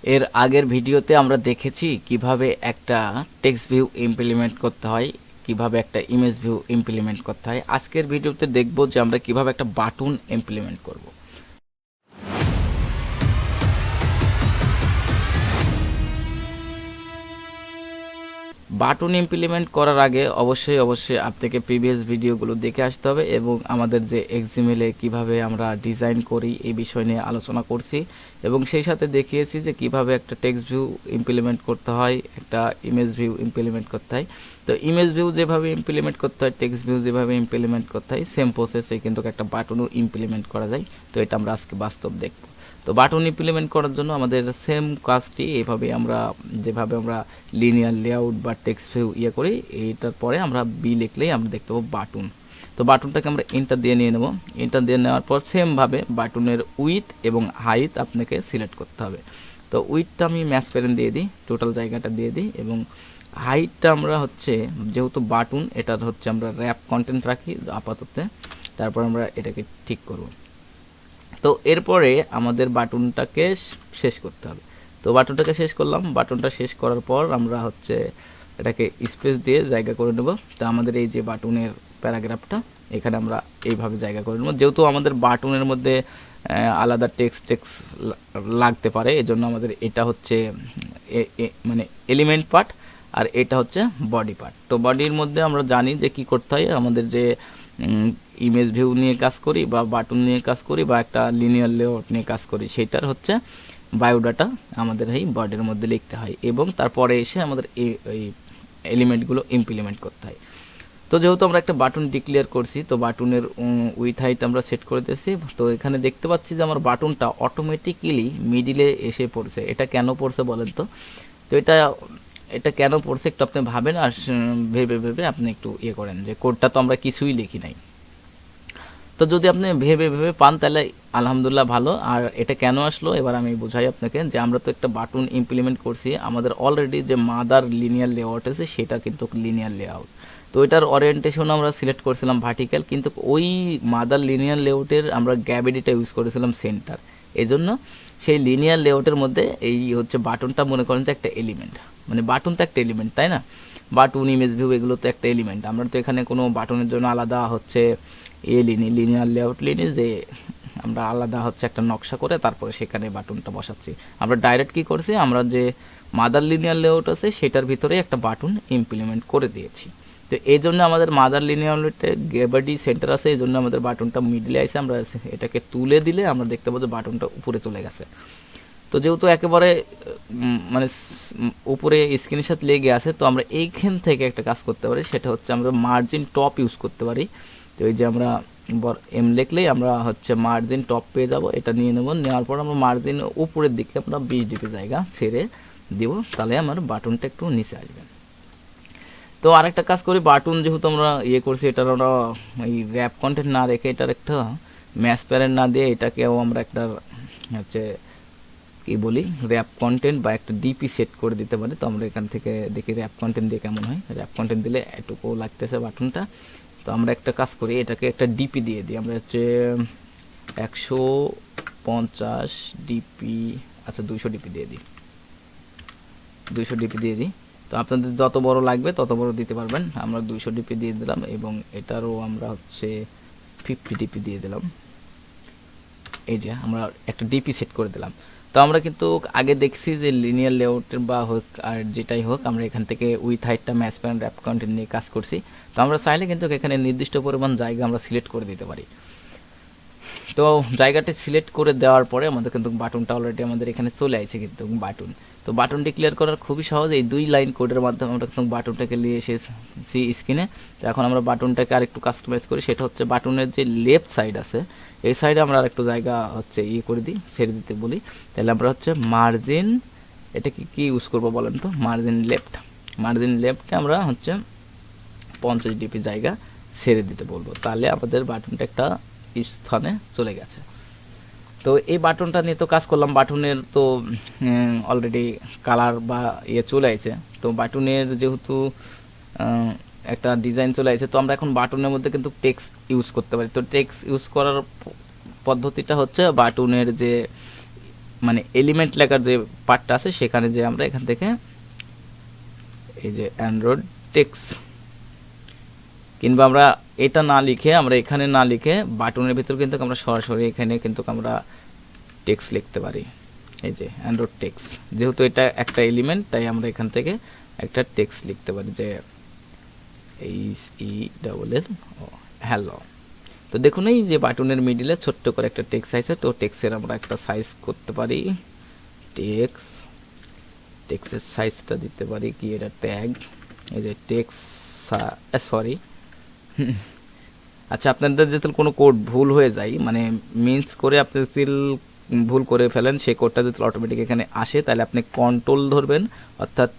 এর আগের ভিডিওতে আমরা দেখেছি কিভাবে একটা টেক্সট ভিউ ইমপ্লিমেন্ট করতে হয়, কিভাবে একটা ইমেজ ভিউ ইমপ্লিমেন্ট করতে হয়। আজকের ভিডিওতে দেখব যে আমরা কিভাবে একটা বাটন ইমপ্লিমেন্ট করব। বাটন ইমপ্লিমেন্ট করার আগে অবশ্যই আপনাকে প্রিভিয়াস ভিডিওগুলো দেখে আসতে হবে এবং আমাদের যে এক্সএমএলে কিভাবে আমরা ডিজাইন করি এই বিষয় নিয়ে আলোচনা করছি এবং সেই সাথে দেখিয়েছি যে কিভাবে একটা টেক্সট ভিউ ইমপ্লিমেন্ট করতে হয়, একটা ইমেজ ভিউ ইমপ্লিমেন্ট করতে হয়। তো ইমেজ ভিউ যেভাবে ইমপ্লিমেন্ট করতে হয়, টেক্সট ভিউ যেভাবে ইমপ্লিমেন্ট করতে হয়, সেম প্রসেসে কিন্তু একটা বাটনও ইমপ্লিমেন্ট করা যায়। তো এটা আমরা আজকে বাস্তব দেখব। তো বাটন ইমপ্লিমেন্ট করার জন্য আমাদের সেম কাজটি এইভাবে যেভাবে আমরা লিনিয়ার লেআউট বা টেক্সট ভিউ করি, এইটার পরে আমরা বি লিখলেই আমরা দেখতে পাবো বাটন। তো বাটনটাকে আমরা এন্টার দিয়ে নিয়ে নেব। এন্টার দিয়ে নেওয়ার পর সেমভাবে বাটনের উইথ এবং হাইট আপনাকে সিলেক্ট করতে হবে। তো উইথটা আমি ম্যাচ প্যারেন্ট দিয়ে দিই, টোটাল জায়গাটা দিয়ে দিই এবং হাইটটা আমরা যেহেতু বাটন এটার আমরা র্যাপ কন্টেন্ট রাখি আপাতত। তারপর আমরা এটাকে ঠিক করব। তো এরপরে আমাদের বাটনটাকে শেষ করতে হবে। তো বাটনটাকে শেষ করলাম। বাটনটা শেষ করার পর আমরা এটাকে স্পেস দিয়ে জায়গা করে নেব। তো আমাদের এই যে বাটনের প্যারাগ্রাফটা এখানে আমরা এইভাবে জায়গা করে নেব। যেহেতু আমাদের বাটনের মধ্যে আলাদা টেক্সট লাগতে পারে, এজন্য আমাদের এটা মানে এলিমেন্ট পার্ট আর এটা বডি পার্ট। তো বডির মধ্যে আমরা জানি যে কি করতে হয়, আমাদের যে ইমেজ ভিউ নিয়ে কাজ করি বা বাটন নিয়ে কাজ করি বা একটা লিনিয়ার লেআউট নিয়ে কাজ করি, সেইটার বায়োডাটা আমাদের এই বডির মধ্যে লিখতে হয় এবং তারপরে এসে আমাদের এই এলিমেন্টগুলো ইমপ্লিমেন্ট করতে হয়। তো যেহেতু আমরা একটা বাটন ডিক্লেয়ার করছি, তো বাটনের উইথ হাইট আমরা সেট করে দিয়েছি। তো এখানে দেখতে পাচ্ছি যে আমার বাটনটা অটোমেটিক্যালি মিডিলে এসে পড়ছে। এটা কেন পড়ছে বলেন তো? তো এটা কেন পড়ছে একটু আপনি ভাবেন আর ভেবে আপনি একটু করেন যে কোডটা তো আমরা কিছুই লিখি নাই। তো যদি আপনি ভেবে পান তাহলে আলহামদুলিল্লাহ ভালো। আর এটা কেন আসলো এবার আমি বোঝাই আপনাকে, যে আমরা তো একটা বাটন ইমপ্লিমেন্ট করছি, আমাদের অলরেডি যে মাদার লিনিয়ার লেআউট আছে সেটা কিন্তু লিনিয়ার লেআউট। তো এটার ওরিয়েন্টেশন আমরা সিলেক্ট করেছিলাম ভার্টিক্যাল, কিন্তু ওই মাদার লিনিয়ার লেআউটের আমরা গ্র্যাভিটিটা ইউজ করেছিলাম সেন্টার। এজন্য সেই লিনিয়ার লেআউটের মধ্যে এই বাটনটা মনে করেন যে একটা এলিমেন্ট, মানে বাটন তো একটা এলিমেন্ট, তাই না? বাটন, ইমেজ ভিউ এগুলো তো একটা এলিমেন্ট। আমরা তো এখানে কোনো বাটনের জন্য আলাদা লিনিয়ার লেআউট যে আমরা আলাদা একটা নকশা করে তারপরে সেখানে বাটনটা বসাচ্ছি। আমরা ডাইরেক্ট কি করছি, আমরা যে মাদার লিনিয়ার লেআউট আছে সেটার ভিতরে একটা বাটন ইমপ্লিমেন্ট করে দিয়েছি। তো এই জন্য আমাদের মাদার লিনিয়ার লেআউটে গ্র্যাভিটি সেন্টার আছে, এই জন্য আমাদের বাটনটা মিডলে আছে। আমরা এটাকে তুলে দিলে আমরা দেখতে পাবো যে বাটনটা উপরে চলে গেছে। তো যেহেতু একেবারে মানে উপরে স্ক্রিনের সাথে লেগে আছে, তো আমরা এইখান থেকে একটা কাজ করতে পারি, সেটা আমরা মার্জিন টপ ইউজ করতে পারি। তো এই যে আমরা এম লিখলেই আমরা মার্জিন টপ পেয়ে যাব। এটা নিয়ে নেব, নেওয়ার পর আমরা মার্জিন উপরের দিকে আমরা 20 ডিগ্রি জায়গা ছেড়ে দেব, তাহলে আমার বাটনটা একটু নিচে আসবে। তো আরেকটা কাজ করি, বাটন যেহেতু আমরা করছি, এটার আমরা এই র্যাপ কন্টেন্ট না রেখে এটার একটা ম্যাচ প্যারেন্ট না দিয়ে এটাকেও আমরা একটা কি বলি র্যাপ কন্টেন্ট বা একটা ডিপি সেট করে দিতে পারি। তো আমরা এখান থেকে দেখি র্যাপ কন্টেন্ট দিয়ে কেমন হয়। র্যাপ কন্টেন্ট দিলে এটুকু লাগতেছে বাটনটা। তো আমরা একটা কাজ করি, এটাকে একটা ডিপি দিয়ে দিই। আমরা 150 ডিপি, আচ্ছা 200 ডিপি দিয়ে দিই, 200 ডিপি দিয়ে দিই। তো আপনাদের যত বড় লাগবে তত বড় দিতে পারবেন। আমরা 200 ডিপি দিয়ে দিলাম এবং এটারও আমরা 50 ডিপি দিয়ে দিলাম। এই যে আমরা একটা ডিপি সেট করে দিলাম। তো আমরা কিন্তু আগে দেখছি যে লিনিয়ার লেআউটের বা হোক আর যেটাই হোক, আমরা এখান থেকে উইথ হাইটটা ম্যাচ প্যারেন্ট র্যাপ কন্টেন্ট নিয়ে কাজ করছি। তো আমরা চাইলে কিন্তু এখানে নির্দিষ্ট পরিমাণ জায়গা আমরা সিলেক্ট করে দিতে পারি। তো জায়গাটা সিলেক্ট করে দেওয়ার পরে আমাদের কিন্তু বাটনটা অলরেডি আমাদের এখানে চলে আসছে কিন্তু বাটন। তো বাটন ডিক্লেয়ার করার খুবই সহজ, এই 2 লাইন কোডের মাধ্যমে আমরা কিন্তু বাটনটাকে নিয়ে এসেছি স্ক্রিনে। তো এখন আমরা বাটনটাকে আরেকটু কাস্টমাইজ করি, সেটা বাটনের যে লেফট সাইড আছে এই সাইডে আমরা আরেকটু জায়গা করে দিই, ছেড়ে দিতে বলি। তাহলে আমরা মার্জিন, এটা কি ইউজ করবো বলেন তো? মার্জিন লেফটে আমরা 50 ডিপি জায়গা ছেড়ে দিতে বলবো, তাহলে আমাদের বাটনটা একটা স্থানে চলে গেছে। তো এই বাটনটা নিয়ে তো কাজ করলাম। বাটনের তো অলরেডি কালার বা চলে আসে। তো বাটনের যেহেতু একটা ডিজাইন চলে আসে, তো আমরা এখন বাটনের মধ্যে কিন্তু টেক্সট ইউজ করতে পারি। তো টেক্সট ইউজ করার পদ্ধতিটা বাটনের যে মানে এলিমেন্ট লেখার যে পার্টটা আছে সেখানে যে আমরা এখান থেকে এই যে অ্যান্ড্রয়েড টেক্সট, কিংবা আমরা এটা না লিখে, আমরা এখানে না লিখে বাটনের ভিতর কিন্তু আমরা সরাসরি এখানে কিন্তু আমরা টেক্সট লিখতে পারি। এই যে অ্যান্ড্রয়েড টেক্সট, যেহেতু এটা একটা এলিমেন্ট তাই আমরা এখান থেকে একটা টেক্সট লিখতে পারি যে HELL হ্যালো। তো দেখুন এই যে বাটনের মিডিলে ছোট্ট করে একটা টেক্সট আছে, তো টেক্সটের আমরা একটা সাইজ করতে পারি, টেক্সটের সাইজটা দিতে পারি কি, এটা ট্যাগ, এই যে টেক্সট সরি আচ্ছা, আপনাদের যদি কোনো কোড ভুল হয়ে যায়, মানে মিন্স করে আপনি যদি ভুল করে ফেলেন, সেই কোডটা যদি অটোমেটিক এখানে আসে, তাহলে আপনি কন্ট্রোল ধরবেন, অর্থাৎ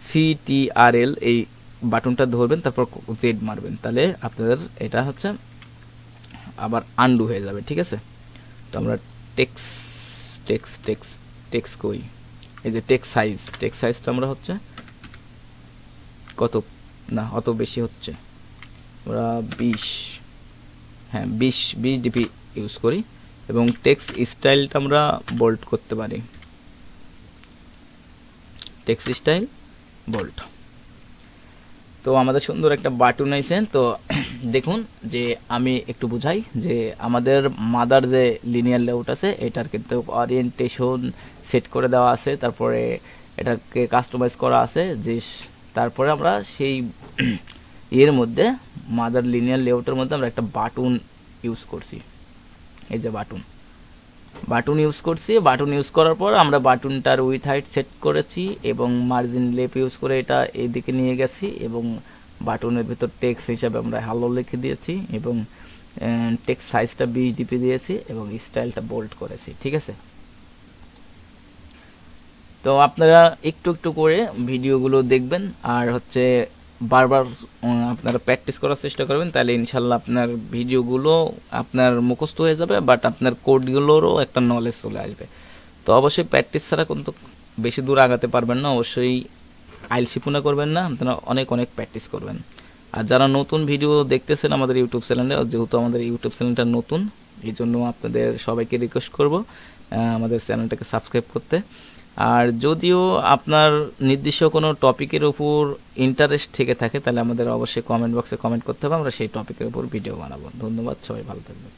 CTRL এই বাটনটা ধরবেন, তারপর জেড মারবেন, তাহলে আপনাদের এটা হচ্ছে আবার আন্ডু হয়ে যাবে, ঠিক আছে। তো আমরা টেক্সট কই, এই যে টেক্সট সাইজটা আমরা হচ্ছে কত, না অত বেশি হচ্ছে, আমরা 20, হ্যাঁ 20 ডিপি ইউজ করি, এবং টেক্সট স্টাইলটা আমরা বোল্ড করতে পারি, টেক্সট স্টাইল বোল্ড। তো আমাদের সুন্দর একটা বাটন আইছেন। তো দেখুন যে আমি একটু বুঝাই যে আমাদের মাদার যে লিনিয়ার লেআউট আছে এটার কিন্তু ওরিয়েন্টেশন সেট করে দেওয়া আছে, তারপরে এটাকে কাস্টমাইজ করা আছে, যে তারপরে আমরা সেই এর মধ্যে মাদার লিনিয়ার লেআউটের মধ্যে আমরা একটা বাটন ইউজ করছি, এই যে বাটন ইউজ করছি। বাটন ইউজ করার পর আমরা বাটনটার উইথ হাইট সেট করেছি এবং মার্জিন লেপ ইউজ করে এটা এইদিকে নিয়ে গেছি, এবং বাটনের ভিতর টেক্সট হিসাবে আমরা হ্যালো লিখে দিয়েছি, এবং টেক্সট সাইজটা 20 ডিপি দিয়েছি, এবং স্টাইলটা বোল্ড করেছি, ঠিক আছে। তো আপনারা একটু একটু করে ভিডিওগুলো দেখবেন, আর হচ্ছে বারবার আপনারা প্র্যাকটিস করার চেষ্টা করবেন, তাহলে ইনশাল্লাহ আপনার ভিডিওগুলো আপনার মুখস্থ হয়ে যাবে, বাট আপনার কোডগুলোরও একটা নলেজ চলে আসবে। তো অবশ্যই প্র্যাকটিস ছাড়া কিন্তু বেশি দূর আগাতে পারবেন না, অবশ্যই আইলসিপুনা করবেন না, আপনারা অনেক প্র্যাকটিস করবেন। আর যারা নতুন ভিডিও দেখতেছেন আমাদের ইউটিউব চ্যানেলে, যেহেতু আমাদের ইউটিউব চ্যানেলটা নতুন, এই জন্য আপনাদের সবাইকে রিকোয়েস্ট করব আমাদের চ্যানেলটাকে সাবস্ক্রাইব করতে। আর যদিও আপনার নির্দিষ্ট কোনো টপিকের উপর ইন্টারেস্ট থেকে থাকে, তাহলে আমাদের অবশ্যই কমেন্ট বক্সে কমেন্ট করতে হবে, আমরা সেই টপিকের উপর ভিডিও বানাবো। ধন্যবাদ, সবাই ভালো থাকবেন।